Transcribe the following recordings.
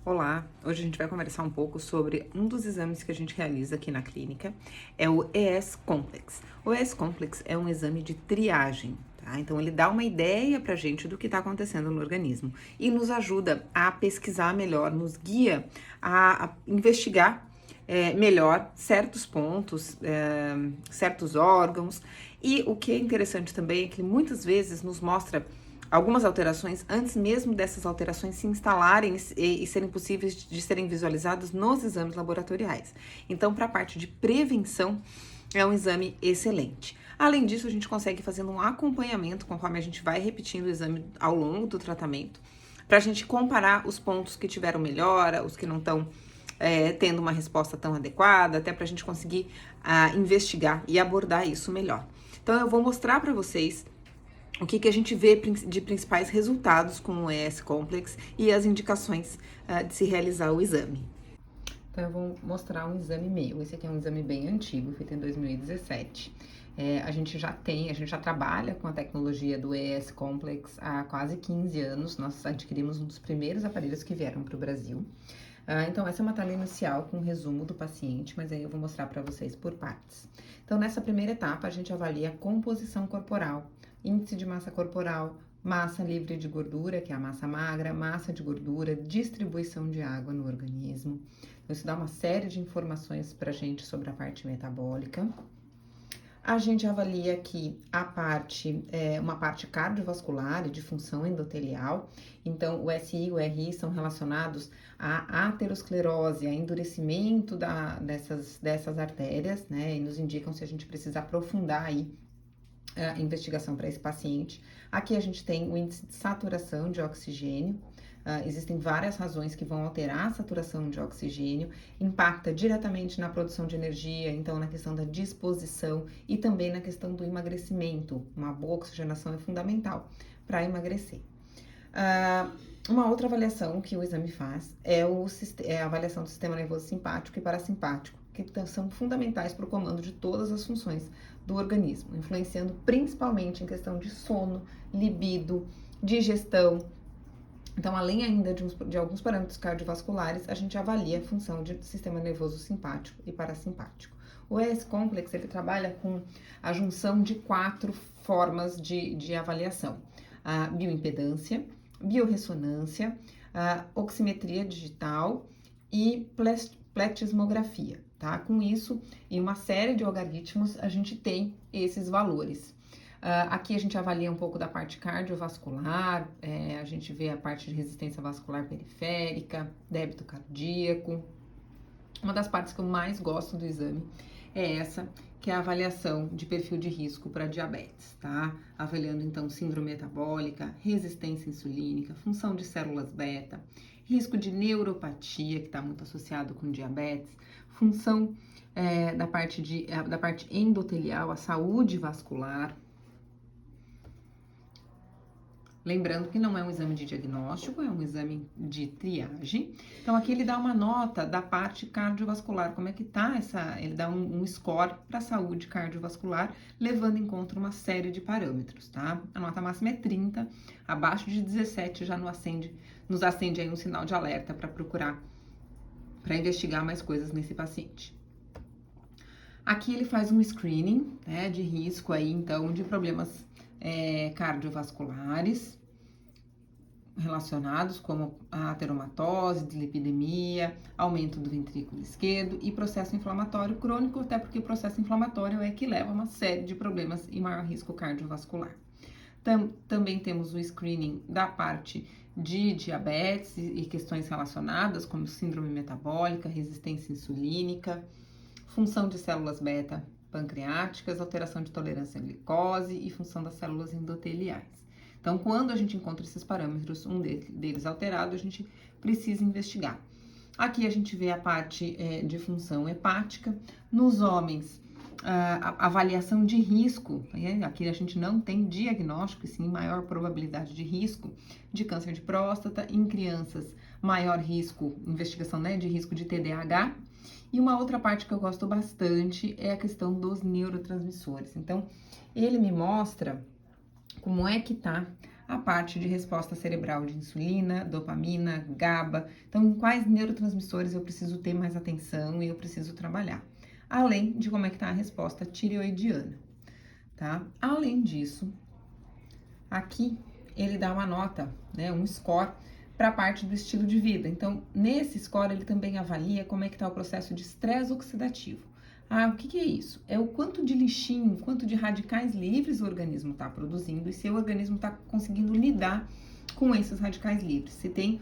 Olá, hoje a gente vai conversar um pouco sobre um dos exames que a gente realiza aqui na clínica, é o ES Complex. O ES Complex é um exame de triagem, tá? Então ele dá uma ideia pra gente do que está acontecendo no organismo e nos ajuda a pesquisar melhor, nos guia a investigar melhor certos pontos, certos órgãos. E o que é interessante também é que muitas vezes nos mostra algumas alterações antes mesmo dessas alterações se instalarem e serem possíveis de serem visualizadas nos exames laboratoriais. Então, para a parte de prevenção, é um exame excelente. Além disso, a gente consegue fazendo um acompanhamento conforme a gente vai repetindo o exame ao longo do tratamento, para a gente comparar os pontos que tiveram melhora, os que não estão tendo uma resposta tão adequada, até para a gente conseguir investigar e abordar isso melhor. Então, eu vou mostrar para vocês o que a gente vê de principais resultados com o ES Complex e as indicações de se realizar o exame. Então, eu vou mostrar um exame meu. Esse aqui é um exame bem antigo, feito em 2017. A gente já trabalha com a tecnologia do ES Complex há quase 15 anos. Nós adquirimos um dos primeiros aparelhos que vieram para o Brasil. Então, essa é uma tela inicial com um resumo do paciente, mas aí eu vou mostrar para vocês por partes. Então, nessa primeira etapa, a gente avalia a composição corporal, índice de massa corporal, massa livre de gordura, que é a massa magra, massa de gordura, distribuição de água no organismo. Então, isso dá uma série de informações para a gente sobre a parte metabólica. A gente avalia aqui uma parte cardiovascular e de função endotelial. Então, o SI e o RI são relacionados à aterosclerose, a endurecimento dessas artérias, né? E nos indicam se a gente precisa aprofundar aí a investigação para esse paciente. Aqui a gente tem o índice de saturação de oxigênio. Existem várias razões que vão alterar a saturação de oxigênio, impacta diretamente na produção de energia, então na questão da disposição e também na questão do emagrecimento. Uma boa oxigenação é fundamental para emagrecer. Uma outra avaliação que o exame faz é a avaliação do sistema nervoso simpático e parasimpático, que são fundamentais para o comando de todas as funções do organismo, influenciando principalmente em questão de sono, libido, digestão. Então, além ainda de alguns parâmetros cardiovasculares, a gente avalia a função do sistema nervoso simpático e parasimpático. O ES Complex, ele trabalha com a junção de 4 formas de avaliação: a bioimpedância, biorressonância, a oximetria digital e pletismografia, tá? Com isso, em uma série de algoritmos, a gente tem esses valores. Aqui a gente avalia um pouco da parte cardiovascular, a gente vê a parte de resistência vascular periférica, débito cardíaco. Uma das partes que eu mais gosto do exame é essa, que é a avaliação de perfil de risco para diabetes, tá? Avaliando então síndrome metabólica, resistência insulínica, função de células beta, risco de neuropatia, que está muito associado com diabetes, função da parte endotelial, a saúde vascular. Lembrando que não é um exame de diagnóstico, é um exame de triagem. Então, aqui ele dá uma nota da parte cardiovascular, como é que tá ele dá um score para a saúde cardiovascular, levando em conta uma série de parâmetros, tá? A nota máxima é 30, abaixo de 17 já nos acende aí um sinal de alerta para investigar mais coisas nesse paciente. Aqui ele faz um screening, né, de risco aí, então, de problemas cardiovasculares relacionados como a ateromatose, dislipidemia, aumento do ventrículo esquerdo e processo inflamatório crônico, até porque o processo inflamatório é que leva a uma série de problemas e maior risco cardiovascular. Também temos o screening da parte de diabetes e questões relacionadas, como síndrome metabólica, resistência insulínica, função de células beta pancreáticas, alteração de tolerância à glicose e função das células endoteliais. Então, quando a gente encontra esses parâmetros, um deles alterado, a gente precisa investigar. Aqui a gente vê a parte de função hepática. Nos homens, a avaliação de risco, aqui a gente não tem diagnóstico, e sim maior probabilidade de risco de câncer de próstata. Em crianças, maior risco, investigação de risco de TDAH. E uma outra parte que eu gosto bastante é a questão dos neurotransmissores. Então, ele me mostra como é que tá a parte de resposta cerebral de insulina, dopamina, GABA. Então, em quais neurotransmissores eu preciso ter mais atenção e eu preciso trabalhar. Além de como é que tá a resposta tireoidiana, tá? Além disso, aqui ele dá uma nota, né, um score para a parte do estilo de vida. Então, nesse score ele também avalia como é que está o processo de estresse oxidativo. Ah, o que que é isso? É o quanto de lixinho, quanto de radicais livres o organismo está produzindo e se o organismo está conseguindo lidar com esses radicais livres, se tem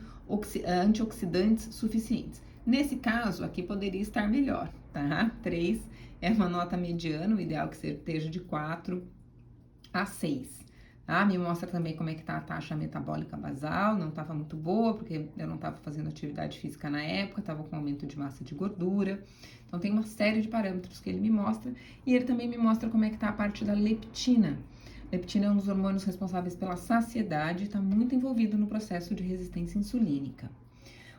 antioxidantes suficientes. Nesse caso, aqui poderia estar melhor, tá? 3 é uma nota mediana, o ideal é que esteja de 4 a 6. Tá? Me mostra também como é que tá a taxa metabólica basal, não estava muito boa, porque eu não estava fazendo atividade física na época, estava com aumento de massa de gordura. Então tem uma série de parâmetros que ele me mostra, e ele também me mostra como é que tá a parte da leptina. Leptina é um dos hormônios responsáveis pela saciedade e está muito envolvido no processo de resistência insulínica.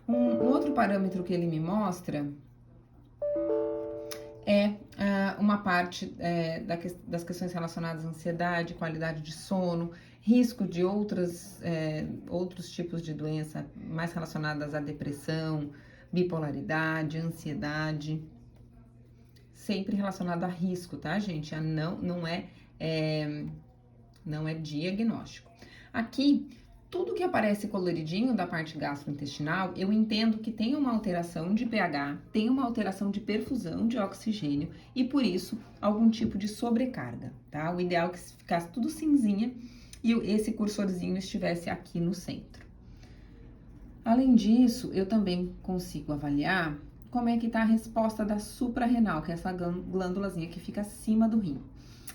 Um outro parâmetro que ele me mostra é uma parte das questões relacionadas à ansiedade, qualidade de sono, risco de outros tipos de doença mais relacionadas à depressão, bipolaridade, ansiedade, sempre relacionado a risco, tá, gente? Não é diagnóstico. Aqui, tudo que aparece coloridinho da parte gastrointestinal, eu entendo que tem uma alteração de pH, tem uma alteração de perfusão de oxigênio e, por isso, algum tipo de sobrecarga, tá? O ideal é que ficasse tudo cinzinha e esse cursorzinho estivesse aqui no centro. Além disso, eu também consigo avaliar como é que tá a resposta da suprarrenal, que é essa glândulazinha que fica acima do rim.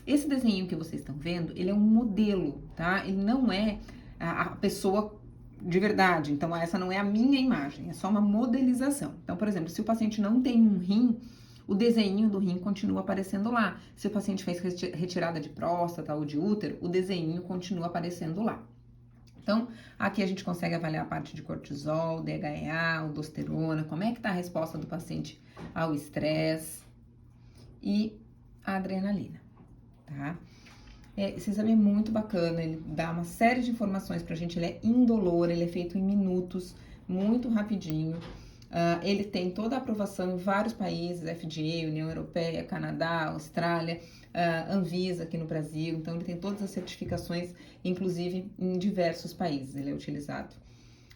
Esse desenho que vocês estão vendo, ele é um modelo, tá? Ele não é a pessoa de verdade. Então, essa não é a minha imagem, é só uma modelização. Então, por exemplo, se o paciente não tem um rim, o desenho do rim continua aparecendo lá. Se o paciente fez retirada de próstata ou de útero, o desenho continua aparecendo lá. Então, aqui a gente consegue avaliar a parte de cortisol, DHEA, aldosterona, como é que tá a resposta do paciente ao estresse e à adrenalina, tá? Esse exame é muito bacana, ele dá uma série de informações pra gente, ele é indolor, ele é feito em minutos, muito rapidinho. Ele tem toda a aprovação em vários países, FDA, União Europeia, Canadá, Austrália, Anvisa aqui no Brasil, então ele tem todas as certificações, inclusive em diversos países ele é utilizado,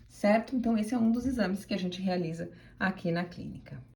certo? Então esse é um dos exames que a gente realiza aqui na clínica.